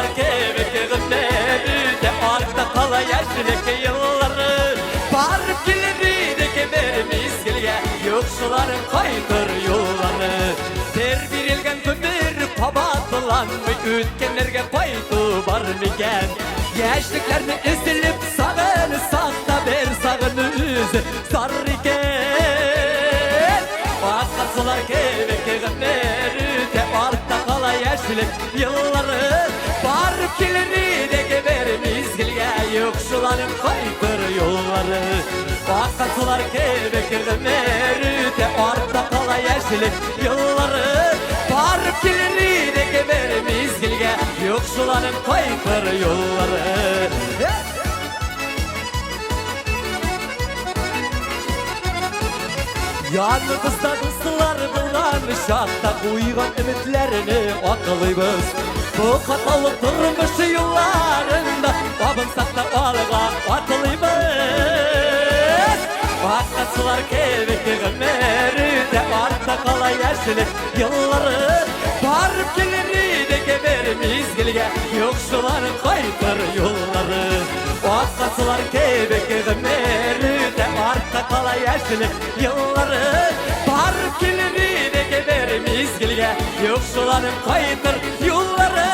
Akatsular kemik günleri de arda kala yaşlık yılları. Barıp gelir de kemerimiz gelge, yoksuların kaydır yolları. Ter birilgen kömür pabatılan mı, ütkenlerge paydı var miken? Yaşlıklarını ezilip sağını sakta ver sağını üzü sar iken. Akatsular kemik günleri de arda kala yaşlık yılları. Barıp gelir de kemerimiz gelge, yoksuların kaydır yolları. Akatsular kemik günleri de arda kala yaşlık yılları. Barıp gelir de kemerimiz gelge, yoksuların kaydır yolları. Yanımızda dostlar bulanmış, hatta uygan ümitlerini akılıyız. Bu katalı durmuş yıllarında babınsak da alga atılıyız. Akatsular kemik günleri de arda kala yaşlık yılları. Barıp gelir de kemerimiz gelge, yoksuların kaydır yolları. Akatsular kemik günleri de arda kala yaşlık yılları. Barıp gelir de kemerimiz gelge, yoksuların kaydır yolları.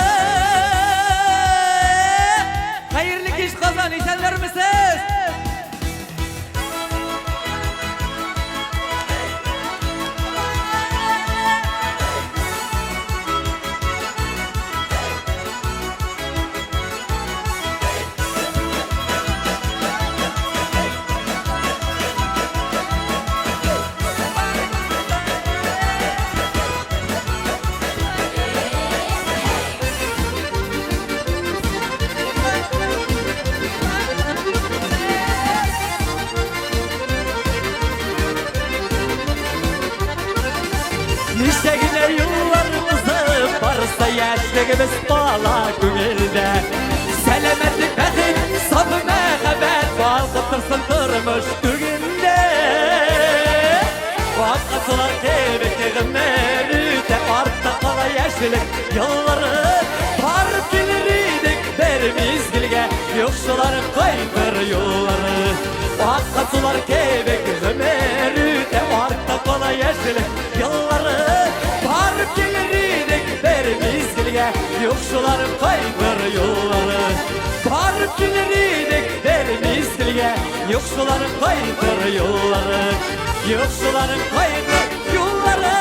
Hayırlı iş kazan işler misiniz? Nice yıllarımızı varsa yaşlığımız bağla gönülde. Selametlik betin sabı mehebet balgıtırsın durmuş günde. Akatsular kemik günleri de arda kala yaşlık yılları. Barıp gelirdik berimiz gelge, yoksuların kaydır yolları. Akatsular kemik günleri de arda kala yaşlık yılları. Barıp gelirdik berimiz gelge, yoksuların kaydır yolları. Barıp gelirdik berimiz gelge, yoksuların kaydır yolları. Yoksuların kaydır yolları.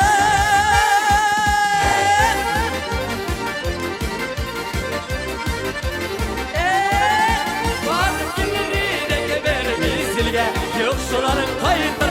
Barıp gelirdik berimiz gelge, yoksuların kaydır